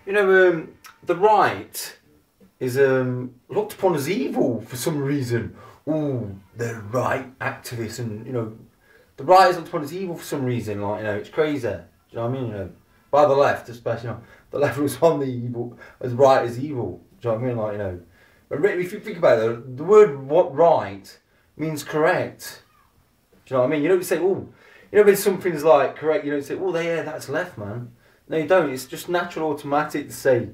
You know, the right is looked upon as evil for some reason. Ooh, the right activists, and you know, the right is looked upon as evil for some reason. Like, you know, it's crazy. Do you know what I mean? You know, by the left, especially. You know, the left was on the evil as right as evil. Do you know what I mean? Like, you know, but if you think about it, the word "what right" means correct. Do you know what I mean? You don't say, oh, you know, when something's like correct, you don't say, oh, yeah, that's left, man. No, you don't. It's just natural, automatic to say,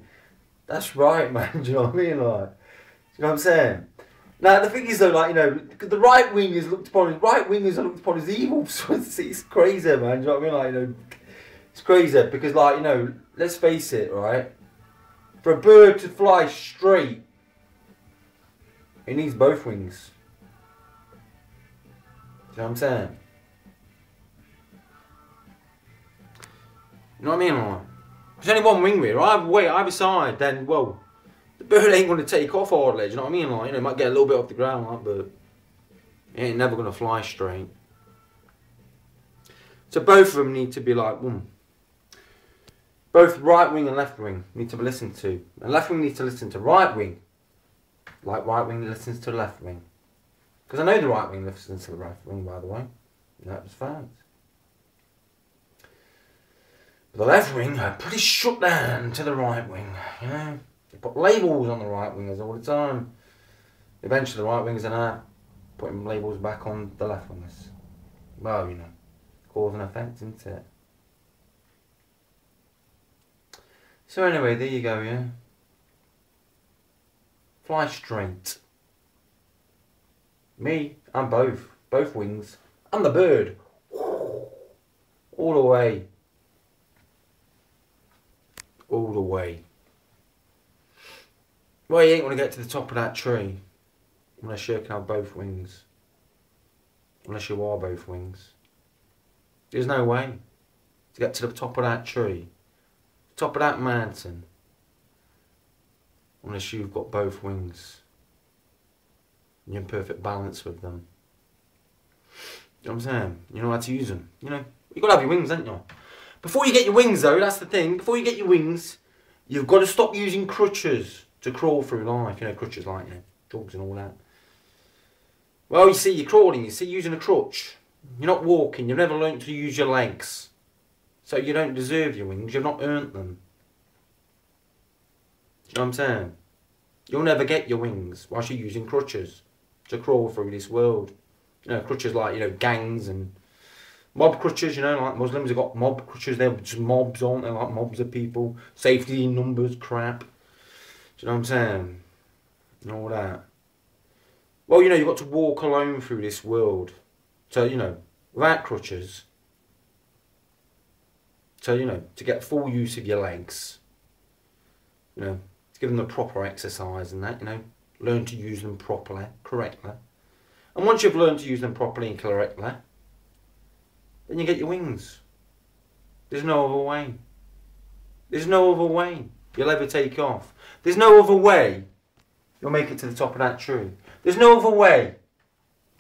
that's right, man. Do you know what I mean? Like, do you know what I'm saying? Now, the thing is, though, like, you know, the right wing is looked upon as evil. So it's crazy, man. Do you know what I mean? Like, you know, it's crazy because, like, you know, let's face it, right? For a bird to fly straight, it needs both wings. Do you know what I'm saying? You know what I mean? Like, there's only one wing here. Either side, then, well, the bird ain't going to take off hardly. Do you know what I mean? Like, you know, it might get a little bit off the ground, like, but it ain't never going to fly straight. So both of them need to be like, both right wing and left wing need to be listened to. And left wing needs to listen to right wing, like right wing listens to left wing. Because I know the right wing listens to the right wing, by the way. That was fact. But the left wing are pretty shut down to the right wing, you know. They put labels on the right wingers all the time. Eventually the right wingers are now putting labels back on the left wingers. Well, you know, cause and effect, isn't it? So anyway, there you go, yeah. Fly straight. Me, I'm both wings. I'm the bird. All the way. All the way. Well, you ain't going to get to the top of that tree unless you can have both wings. Unless you are both wings. There's no way to get to the top of that tree, top of that mountain, unless you've got both wings. And you're in perfect balance with them. You know what I'm saying? You know how to use them. You know, you've got to have your wings, haven't you? Before you get your wings, though, that's the thing. Before you get your wings, you've got to stop using crutches to crawl through life. You know, crutches like, you know, drugs and all that. Well, you see, you're crawling. You see, using a crutch. You're not walking. You've never learned to use your legs. So you don't deserve your wings. You've not earned them. Do you know what I'm saying? You'll never get your wings whilst you're using crutches to crawl through this world. You know, crutches like, you know, gangs and mob crutches, you know, like Muslims have got mob crutches. They're just mobs, aren't they? Like mobs of people. Safety in numbers, crap. Do you know what I'm saying? And all that. Well, you know, you've got to walk alone through this world. So, you know, without crutches. So, you know, to get full use of your legs. You know, to give them the proper exercise and that, you know. Learn to use them properly, correctly. And once you've learned to use them properly and correctly, then you get your wings. There's no other way. There's no other way you'll ever take off. There's no other way you'll make it to the top of that tree. There's no other way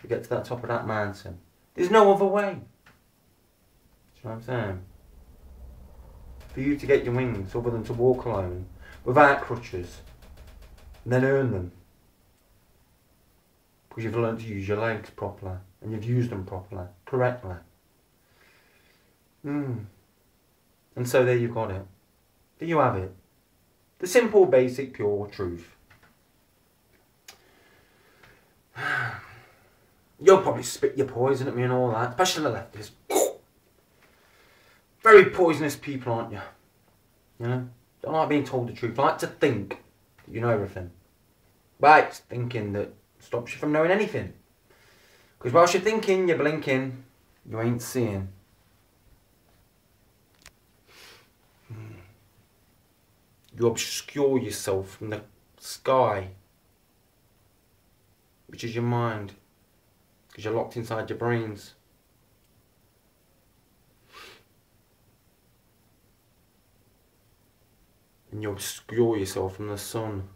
to get to that top of that mountain. There's no other way. Do you know what I'm saying? For you to get your wings, other than to walk alone, without crutches, and then earn them. Because you've learned to use your legs properly, and you've used them properly, correctly. And so there you've got it. There you have it. The simple, basic, pure truth. You'll probably spit your poison at me and all that, especially the leftists. Very poisonous people, aren't you? You know? Don't like being told the truth. I like to think that you know everything. But it's thinking that stops you from knowing anything. Because whilst you're thinking, you're blinking, you ain't seeing. You obscure yourself from the sky, which is your mind, because you're locked inside your brains. And you obscure yourself from the sun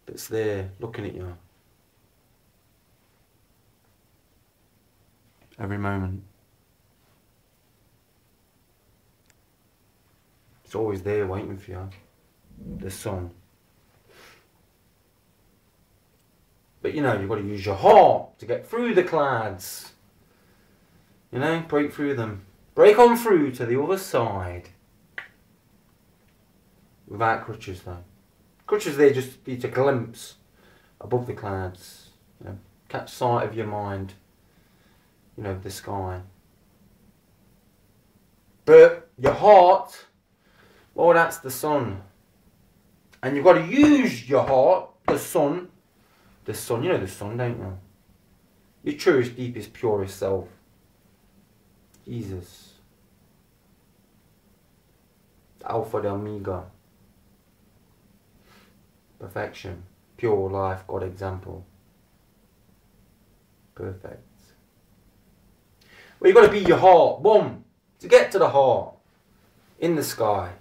that's there looking at you every moment. It's always there waiting for you. the sun. But you know, you've got to use your heart to get through the clouds. You know, break through them. Break on through to the other side. Without crutches though. Crutches, they just need to glimpse above the clouds. You know, catch sight of your mind. You know, the sky. But your heart, well, that's the sun. And you've got to use your heart, the sun. The sun, you know the sun, don't you? Your truest, deepest, purest self. Jesus. The Alpha, the Omega. Perfection. Pure life, God example. Perfect. Well, you've got to be your heart. Boom. To get to the heart. In the sky.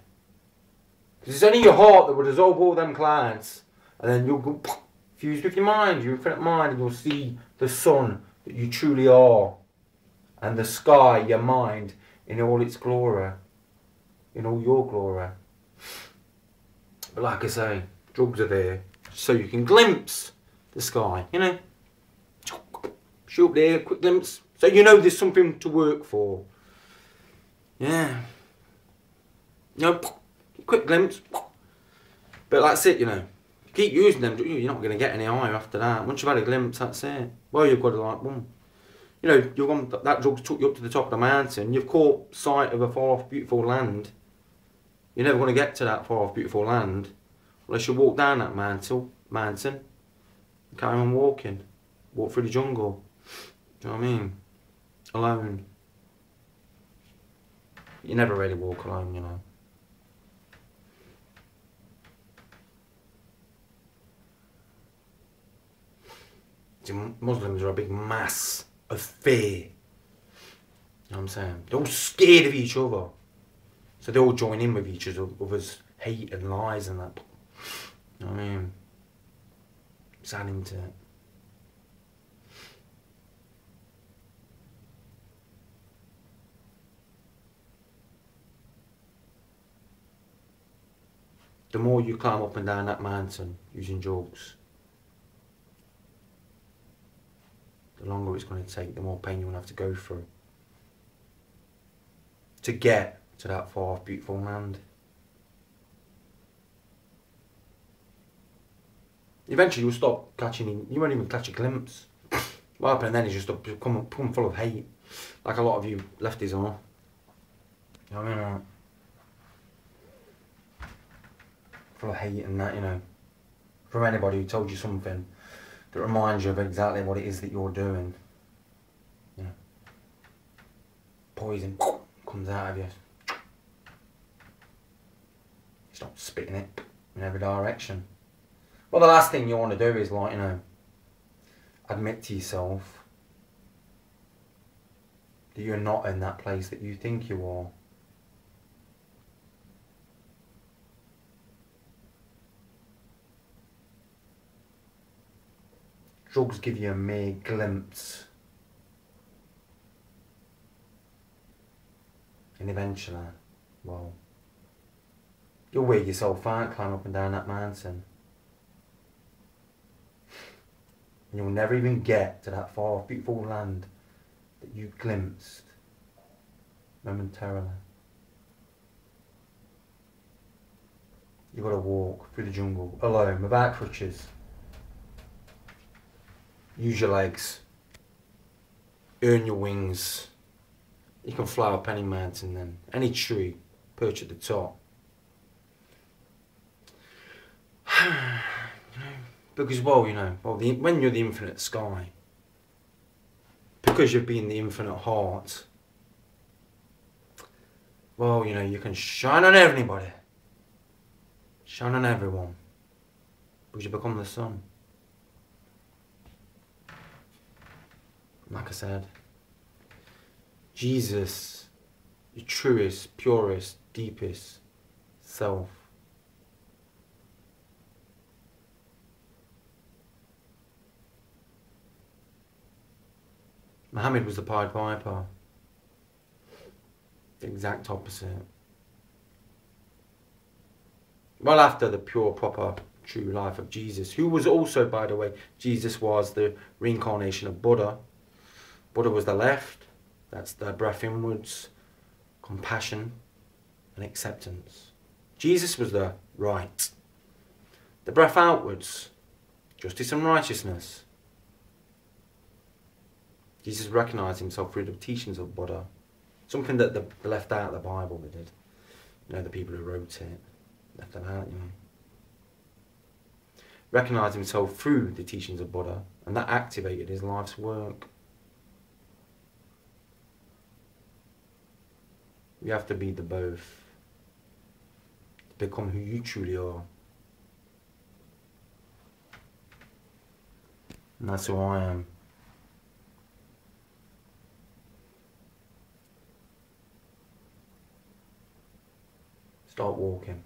Because it's only your heart that will dissolve all them clouds. And then you'll go fused with your mind, your infinite mind, and you'll see the sun that you truly are. And the sky, your mind, in all its glory. In all your glory. But like I say, drugs are there so you can glimpse the sky, you know. Shoot up there, quick glimpse. So you know there's something to work for. Yeah. You know, quick glimpse. But that's it, you know. Keep using them, you're not going to get any higher after that. Once you've had a glimpse, that's it. Well, you've got to like, boom. You know, that drug's took you up to the top of the mountain. You've caught sight of a far-off, beautiful land. You're never going to get to that far-off, beautiful land unless you walk down that mountain, carry on walking. Walk through the jungle. Do you know what I mean? Alone. You never really walk alone, you know. Muslims are a big mass of fear. You know what I'm saying? They're all scared of each other. So they all join in with each other's hate and lies and that. You know what I mean? Sad into it. The more you climb up and down that mountain using drugs, the longer it's going to take, the more pain you'll have to go through to get to that far, beautiful land. Eventually you'll stop catching, you won't even catch a glimpse. What happens then is you stop become full of hate, like a lot of you lefties are. You know what I mean? Full of hate and that, you know. From anybody who told you something that reminds you of exactly what it is that you're doing. You know. Poison comes out of you. You stop spitting it in every direction. Well, the last thing you want to do is, like, you know, admit to yourself that you're not in that place that you think you are. Drugs give you a mere glimpse. And eventually, well, you'll wear yourself out, climb up and down that mountain. And you'll never even get to that far, beautiful land that you glimpsed momentarily. You've got to walk through the jungle alone, without crutches. Use your legs. Earn your wings. You can fly up any mountain then. Any tree. Perch at the top. Because, well, you know, when you're the infinite sky, because you've been the infinite heart, well, you know, you can shine on everybody. Shine on everyone. Because you become the sun. Like I said, Jesus, your truest, purest, deepest self. Muhammad was the Pied Piper. The exact opposite. well after the pure, proper, true life of Jesus, who was also, by the way, Jesus was the reincarnation of Buddha. Buddha was the left, that's the breath inwards, compassion and acceptance. Jesus was the right, the breath outwards, justice and righteousness. Jesus recognised himself through the teachings of Buddha, something that they left out of the Bible, they did. You know, the people who wrote it, left them out, you know. Recognised himself through the teachings of Buddha, and that activated his life's work. You have to be the both to become who you truly are. And that's who I am. Start walking.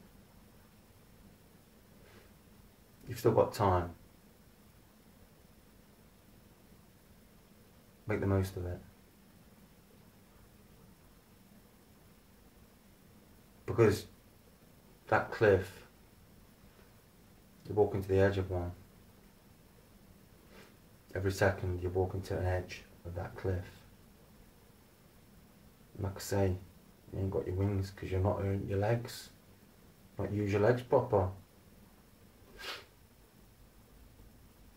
You've still got time. Make the most of it. Because that cliff, you're walking to the edge of one. Every second you're walking to an edge of that cliff. And like I say, you ain't got your wings because you're not your legs. Not use your legs proper.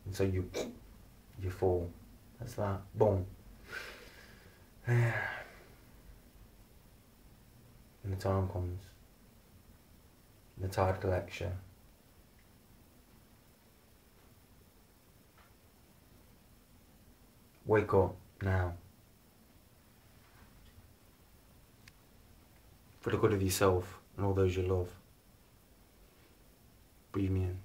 And so you fall. That's that. Boom. And the time comes. And the tide collects you. Wake up now. For the good of yourself and all those you love. Breathe me in.